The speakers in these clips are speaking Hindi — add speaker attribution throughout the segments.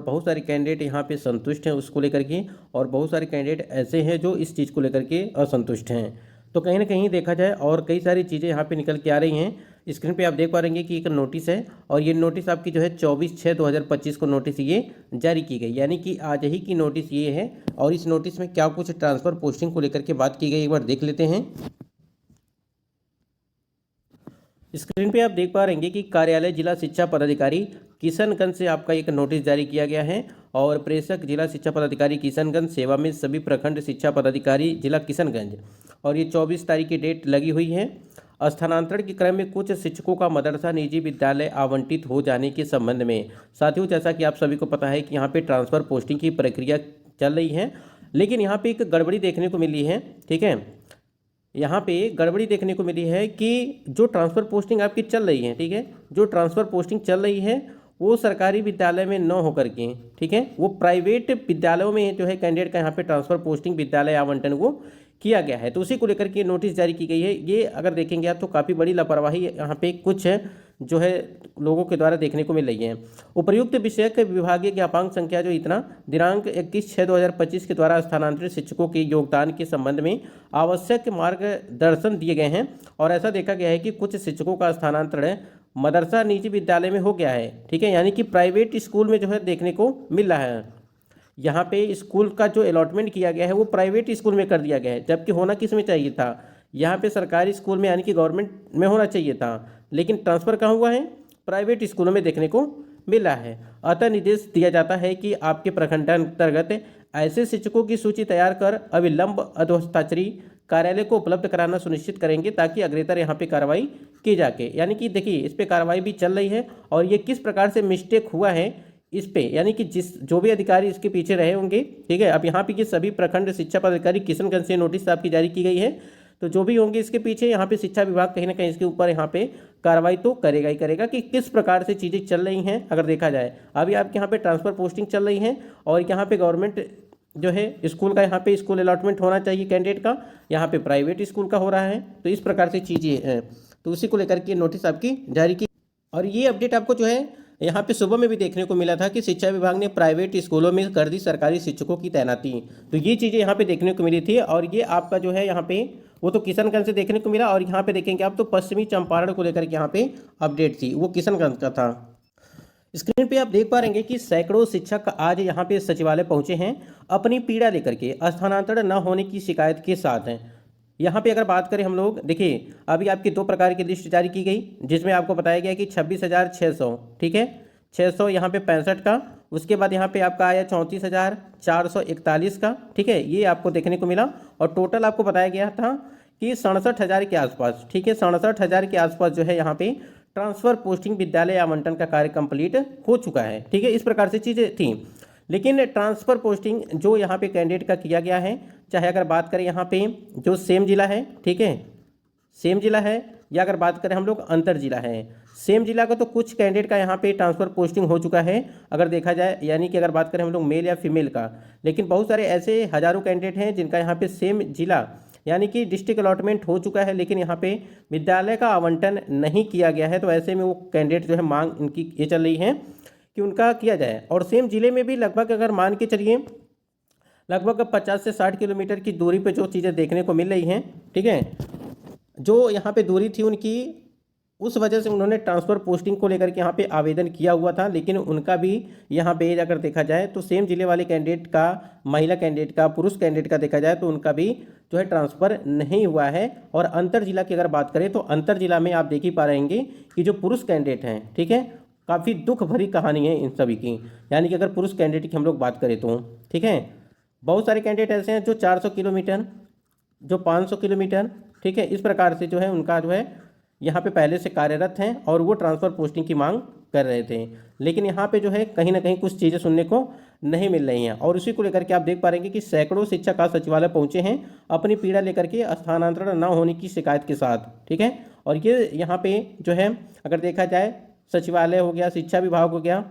Speaker 1: बहुत सारे कैंडिडेट यहाँ पे संतुष्ट हैं उसको लेकर के, और बहुत सारे कैंडिडेट ऐसे हैं जो इस चीज़ को लेकर के असंतुष्ट हैं। तो कहीं ना कहीं देखा जाए और कई सारी चीज़ें यहाँ पे निकल के आ रही हैं। स्क्रीन पे आप देख पा रहे कि एक नोटिस है, और ये नोटिस आपकी जो है 24/6/2025 को नोटिस ये जारी की गई, यानी कि आज ही की नोटिस ये है। और इस नोटिस में क्या कुछ ट्रांसफ़र पोस्टिंग को लेकर के बात की गई, एक बार देख लेते हैं। स्क्रीन पे आप देख पा रहे कि कार्यालय जिला शिक्षा पदाधिकारी किशनगंज से आपका एक नोटिस जारी किया गया है। और प्रेषक जिला शिक्षा पदाधिकारी किशनगंज, सेवा में सभी प्रखंड शिक्षा पदाधिकारी जिला किशनगंज, और ये 24 तारीख की डेट लगी हुई है। स्थानांतरण के क्रम में कुछ शिक्षकों का मदरसा निजी विद्यालय आवंटित हो जाने के संबंध में। साथियों, जैसा कि आप सभी को पता है कि यहाँ पे ट्रांसफ़र पोस्टिंग की प्रक्रिया चल रही है, लेकिन यहाँ पे एक गड़बड़ी देखने को मिली है। ठीक है, यहाँ पे गड़बड़ी देखने को मिली है कि जो ट्रांसफ़र पोस्टिंग आपकी चल रही है, ठीक है, जो ट्रांसफ़र पोस्टिंग चल रही है वो सरकारी विद्यालय में न होकर के, ठीक है, वो प्राइवेट विद्यालयों में जो है कैंडिडेट का यहाँ पे ट्रांसफ़र पोस्टिंग विद्यालय आवंटन वो किया गया है। तो उसी को लेकर के नोटिस जारी की गई है। ये अगर देखेंगे आप तो काफ़ी बड़ी लापरवाही यहाँ पे कुछ जो है लोगों के द्वारा देखने को मिल रही है। उपर्युक्त विषयक विभागीय ज्ञापांक संख्या जो इतना दिनांक 21/6/2025 के द्वारा स्थानांतरित शिक्षकों के योगदान के संबंध में आवश्यक मार्गदर्शन दिए गए हैं। और ऐसा देखा गया है कि कुछ शिक्षकों का स्थानांतरण मदरसा निजी विद्यालय में हो गया है। ठीक है, यानी कि प्राइवेट स्कूल में जो है देखने को मिल रहा है। यहाँ पे स्कूल का जो अलॉटमेंट किया गया है वो प्राइवेट स्कूल में कर दिया गया है, जबकि होना किस में चाहिए था, यहाँ पे सरकारी स्कूल में यानी कि गवर्नमेंट में होना चाहिए था, लेकिन ट्रांसफ़र कहाँ हुआ है, प्राइवेट स्कूलों में देखने को मिला है। अतः निर्देश दिया जाता है कि आपके प्रखंडांतर्गत ऐसे शिक्षकों की सूची तैयार कर अविलंब अधोहस्ताक्षरी कार्यालय को उपलब्ध कराना सुनिश्चित करेंगे, ताकि अग्रेतर यहाँ पे कार्रवाई की जाके। यानी कि देखिए इस पे कार्रवाई भी चल रही है, और ये किस प्रकार से मिस्टेक हुआ है इस पे, यानी कि जो भी अधिकारी इसके पीछे रहे होंगे, ठीक है। अब यहाँ पे ये सभी प्रखंड शिक्षा पदाधिकारी किशनगंज से नोटिस आपकी जारी की गई है, तो जो भी होंगे इसके पीछे यहाँ पे शिक्षा विभाग कहीं ना कहीं इसके ऊपर यहाँ पे कार्रवाई तो करेगा ही करेगा कि किस प्रकार से चीज़ें चल रही हैं। अगर देखा जाए अभी आपके यहाँ पे ट्रांसफ़र पोस्टिंग चल रही है, और यहाँ पे गवर्नमेंट जो है स्कूल का यहाँ पे स्कूल अलॉटमेंट होना चाहिए कैंडिडेट का, यहाँ पे प्राइवेट स्कूल का हो रहा है। तो इस प्रकार से चीज़ें हैं, तो उसी को लेकर के नोटिस आपकी जारी की। और ये अपडेट आपको जो है यहाँ पे सुबह में भी देखने को मिला था कि शिक्षा विभाग ने प्राइवेट स्कूलों में कर दी सरकारी शिक्षकों की तैनाती। तो ये चीज़ें यहाँ पे देखने को मिली थी, और ये आपका जो है यहाँ पे वो तो किशनगंज से देखने को मिला। और यहाँ पे देखेंगे आप तो पश्चिमी चंपारण को लेकर के यहाँ पे अपडेट थी, वो किशनगंज का था। स्क्रीन पे आप देख पा रहे कि सैकड़ों शिक्षक आज यहाँ पे सचिवालय पहुँचे हैं अपनी पीड़ा लेकर के, स्थानांतरण न होने की शिकायत के साथ हैं। यहाँ पे अगर बात करें हम लोग, देखिए अभी आपकी 2 प्रकार की लिस्ट जारी की गई, जिसमें आपको बताया गया कि 26,600, ठीक है, 600 यहाँ पे 65 का, उसके बाद यहाँ पे आपका आया 34,441 का, ठीक है, ये आपको देखने को मिला। और टोटल आपको बताया गया था कि 67,000 के आसपास, ठीक है, 67,000 के आसपास जो है यहाँ पे ट्रांसफ़र पोस्टिंग विद्यालय आवंटन का कार्य कंप्लीट हो चुका है। ठीक है, इस प्रकार से चीज़ें थी। लेकिन ट्रांसफ़र पोस्टिंग जो यहाँ पे कैंडिडेट का किया गया है, चाहे अगर बात करें यहाँ पे जो सेम जिला है, ठीक है, सेम जिला है, या अगर बात करें हम लोग अंतर जिला है, सेम जिला का तो कुछ कैंडिडेट का यहाँ पे ट्रांसफ़र पोस्टिंग हो चुका है अगर देखा जाए, यानी कि अगर बात करें हम लोग मेल या फीमेल का। लेकिन बहुत सारे ऐसे हज़ारों कैंडिडेट हैं जिनका यहाँ पे सेम जिला यानी कि डिस्ट्रिक्ट अलॉटमेंट हो चुका है, लेकिन यहाँ पे विद्यालय का आवंटन नहीं किया गया है। तो ऐसे में वो कैंडिडेट जो है मांग इनकी ये चल रही है कि उनका किया जाए। और सेम जिले में भी लगभग अगर मान के चलिए लगभग 50 से 60 किलोमीटर की दूरी पे जो चीज़ें देखने को मिल रही हैं, ठीक है, जो यहाँ पे दूरी थी उनकी, उस वजह से उन्होंने ट्रांसफ़र पोस्टिंग को लेकर के यहाँ पे आवेदन किया हुआ था। लेकिन उनका भी यहाँ पे अगर देखा जाए तो सेम जिले वाले कैंडिडेट का, महिला कैंडिडेट का, पुरुष कैंडिडेट का देखा जाए तो उनका भी जो है ट्रांसफ़र नहीं हुआ है। और अंतर जिला की अगर बात करें तो अंतर जिला में आप देख ही पा रहेंगे कि जो पुरुष कैंडिडेट हैं, ठीक है, काफ़ी दुख भरी कहानी है इन सभी की। यानी कि अगर पुरुष कैंडिडेट की हम लोग बात करें तो, ठीक है, बहुत सारे कैंडिडेट ऐसे हैं जो 400 किलोमीटर, जो 500 किलोमीटर, ठीक है, इस प्रकार से जो है उनका जो है यहाँ पे पहले से कार्यरत हैं और वो ट्रांसफ़र पोस्टिंग की मांग कर रहे थे। लेकिन यहाँ पे जो है कहीं ना कहीं कुछ चीज़ें सुनने को नहीं मिल रही हैं। और उसी को लेकर के आप देख पा रहे हैं कि सैकड़ों शिक्षक आज सचिवालय पहुँचे हैं अपनी पीड़ा लेकर के स्थानांतरण न होने की शिकायत के साथ, ठीक है। और ये यहाँ पे जो है अगर देखा जाए सचिवालय हो गया, शिक्षा विभाग हो गया,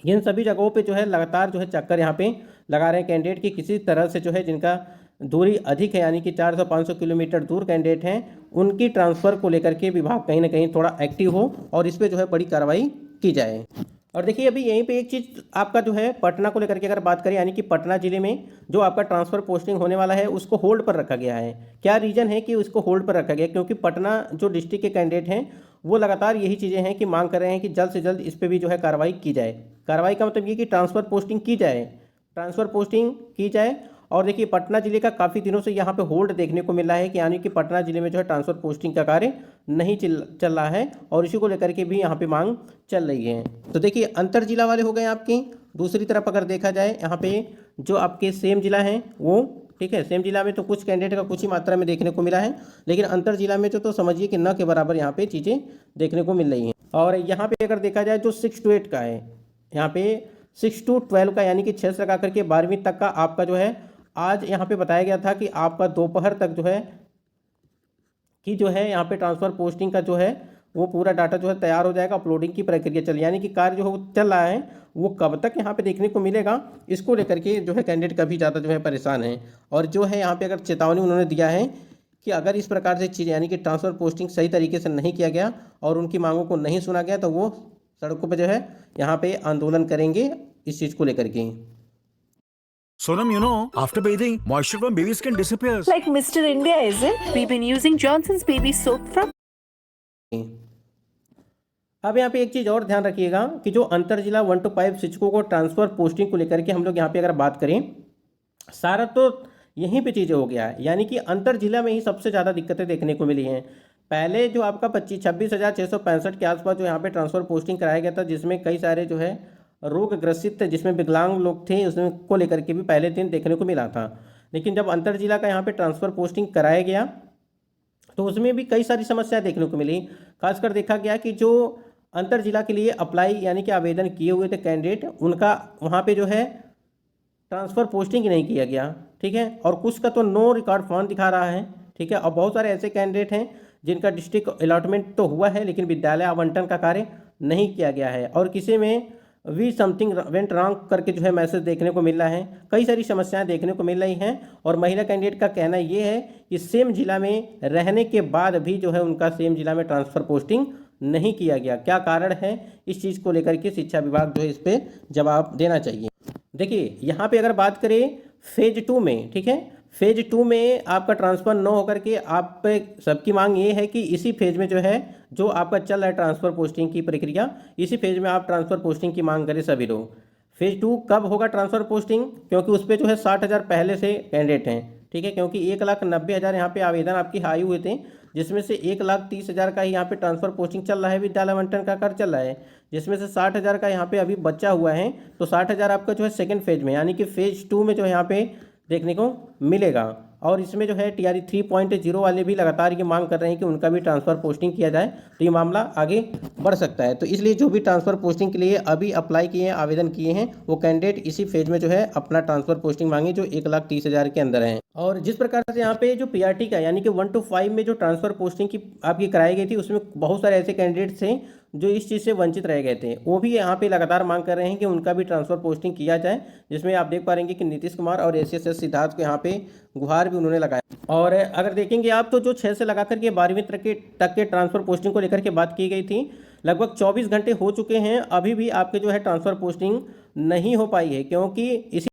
Speaker 1: इन सभी जगहों पे जो है लगातार जो है चक्कर यहाँ पे लगा रहे हैं कैंडिडेट की किसी तरह से जो है जिनका दूरी अधिक है, यानी कि 400-500 किलोमीटर दूर कैंडिडेट हैं, उनकी ट्रांसफ़र को लेकर के विभाग कहीं ना कहीं थोड़ा एक्टिव हो और इस पर जो है बड़ी कार्रवाई की जाए। और देखिए अभी यहीं पे एक चीज़ आपका जो है पटना को लेकर के अगर बात करें, यानी कि पटना जिले में जो आपका ट्रांसफ़र पोस्टिंग होने वाला है उसको होल्ड पर रखा गया है। क्या रीज़न है कि उसको होल्ड पर रखा गया? क्योंकि पटना जो डिस्ट्रिक्ट के कैंडिडेट हैं वो लगातार यही चीज़ें हैं कि मांग कर रहे हैं कि जल्द से जल्द इस पर भी जो है कार्रवाई की जाए। कार्रवाई का मतलब ये कि ट्रांसफ़र पोस्टिंग की जाए, ट्रांसफ़र पोस्टिंग की जाए। और देखिए पटना जिले का काफ़ी दिनों से यहाँ पे होल्ड देखने को मिल रहा है कि यानी कि पटना जिले में जो है ट्रांसफ़र पोस्टिंग का कार्य नहीं चल रहा है, और इसी को लेकर के भी यहाँ पे मांग चल रही है। तो देखिए अंतर जिला वाले हो गए आपके। दूसरी तरफ अगर देखा जाए यहाँ पे जो आपके सेम जिला हैं वो, ठीक है, सेम जिला में तो कुछ कैंडिडेट का कुछ ही मात्रा में देखने को मिला है, लेकिन अंतर जिला में तो समझिए कि न के बराबर यहाँ पे चीज़ें देखने को मिल रही हैं। और यहाँ पे अगर देखा जाए जो 6 to 8 का है, यहाँ पे 6 to 12 का यानी कि 6 से लगा करके 12वीं तक का आपका जो है आज यहाँ पे बताया गया था कि आपका दोपहर तक जो है कि जो है यहाँ पे ट्रांसफ़र पोस्टिंग का जो है वो पूरा डाटा जो है तैयार हो जाएगा, अपलोडिंग की प्रक्रिया चल, यानी कि कार्य जो है वो चल रहा है। वो कब तक यहाँ पे देखने को मिलेगा इसको लेकर के जो है कैंडिडेट काफ़ी ज़्यादा जो है परेशान है। और जो है यहाँ पे अगर चेतावनी उन्होंने दिया है कि अगर इस प्रकार से चीज़ यानी कि ट्रांसफ़र पोस्टिंग सही तरीके से नहीं किया गया और उनकी मांगों को नहीं सुना गया तो वो सड़कों पर जो है यहाँ पे आंदोलन करेंगे इस चीज़ को लेकर के।
Speaker 2: Sonam, after bathing, moisture from baby skin disappears.
Speaker 3: Like Mr. India, is it? We've been using Johnson's baby soap from.
Speaker 1: अब यहाँ पे एक चीज़ और ध्यान रखिएगा कि जो अंतर जिला 1 to 5 शिक्षकों को ट्रांसफ़र पोस्टिंग को लेकर के हम लोग यहाँ पे अगर बात करें, सारा तो यहीं पे चीज़ें हो गया है, यानी कि अंतर जिला में ही सबसे ज़्यादा दिक्कतें देखने को मिली हैं। पहले जो आपका 26,665 के आसपास जो यहाँ पे ट्रांसफ़र पोस्टिंग कराया गया था, जिसमें कई सारे जो है रोग ग्रसित थे, जिसमें विकलांग लोग थे, उसमें को लेकर के भी पहले दिन देखने को मिला था। लेकिन जब अंतर जिला का यहाँ पे ट्रांसफ़र पोस्टिंग कराया गया तो उसमें भी कई सारी समस्याएं देखने को मिली। खासकर देखा गया कि जो अंतर जिला के लिए अप्लाई यानी कि आवेदन किए हुए थे कैंडिडेट, उनका वहाँ पे जो है ट्रांसफ़र पोस्टिंग नहीं किया गया, ठीक है, और कुछ का तो नो रिकॉर्ड फॉर्म दिखा रहा है, ठीक है। और बहुत सारे ऐसे कैंडिडेट हैं जिनका डिस्ट्रिक्ट अलॉटमेंट तो हुआ है लेकिन विद्यालय आवंटन का कार्य नहीं किया गया है, और किसी में वी समथिंग वेंट रॉन्ग करके जो है मैसेज देखने को मिल रहा है। कई सारी समस्याएं देखने को मिल रही हैं। और महिला कैंडिडेट का कहना ये है कि सेम जिला में रहने के बाद भी जो है उनका सेम जिला में ट्रांसफ़र पोस्टिंग नहीं किया गया। क्या कारण है, इस चीज़ को लेकर के शिक्षा विभाग जो है इस पर जवाब देना चाहिए। देखिए यहाँ पे अगर बात करें फेज़ 2 में, ठीक है, फेज़ 2 में आपका ट्रांसफ़र न होकर के आप पे सबकी मांग ये है कि इसी फेज़ में जो है जो आपका चल रहा है ट्रांसफ़र पोस्टिंग की प्रक्रिया, इसी फेज़ में आप ट्रांसफ़र पोस्टिंग की मांग करें सभी लोग। फेज़ 2 कब होगा ट्रांसफ़र पोस्टिंग, क्योंकि उस पर जो है 60,000 पहले से कैंडिडेट हैं, ठीक है, क्योंकि 1,90,000 यहाँ पे आवेदन आपके हाई हुए थे, जिसमें से 1,30,000 का ही यहाँ पे ट्रांसफ़र पोस्टिंग चल रहा है, विद्यालय आवंटन का कार्य चल रहा है, जिसमें से 60,000 का यहाँ पे अभी बचा हुआ है। तो 60,000 आपका जो है सेकंड फेज़ में यानी कि फेज़ 2 में जो है यहाँ पे देखने को मिलेगा। और इसमें जो है TRE 3.0 वाले भी लगातार ये मांग कर रहे हैं कि उनका भी ट्रांसफ़र पोस्टिंग किया जाए, तो ये मामला आगे बढ़ सकता है। तो इसलिए जो भी ट्रांसफ़र पोस्टिंग के लिए अभी अप्लाई किए हैं, आवेदन किए हैं, वो कैंडिडेट इसी फेज़ में जो है अपना ट्रांसफ़र पोस्टिंग मांगे जो 1,30,000 के अंदर है। और जिस प्रकार से यहाँ पे जो PRT का यानी कि 1 to 5 में जो ट्रांसफ़र पोस्टिंग की आपकी कराई गई थी, उसमें बहुत सारे ऐसे कैंडिडेट थे जो इस चीज़ से वंचित रह गए थे। वो भी यहाँ पे लगातार मांग कर रहे हैं कि उनका भी ट्रांसफ़र पोस्टिंग किया जाए, जिसमें आप देख पा रहेंगे कि नीतीश कुमार और SSS सिद्धार्थ को यहाँ पे गुहार भी उन्होंने लगाया। और अगर देखेंगे आप तो जो 6 से लगा करके 12वीं तक के ट्रांसफ़र पोस्टिंग को लेकर के बात की गई थी, लगभग 24 घंटे हो चुके हैं, अभी भी आपके जो है ट्रांसफ़र पोस्टिंग नहीं हो पाई है, क्योंकि इसी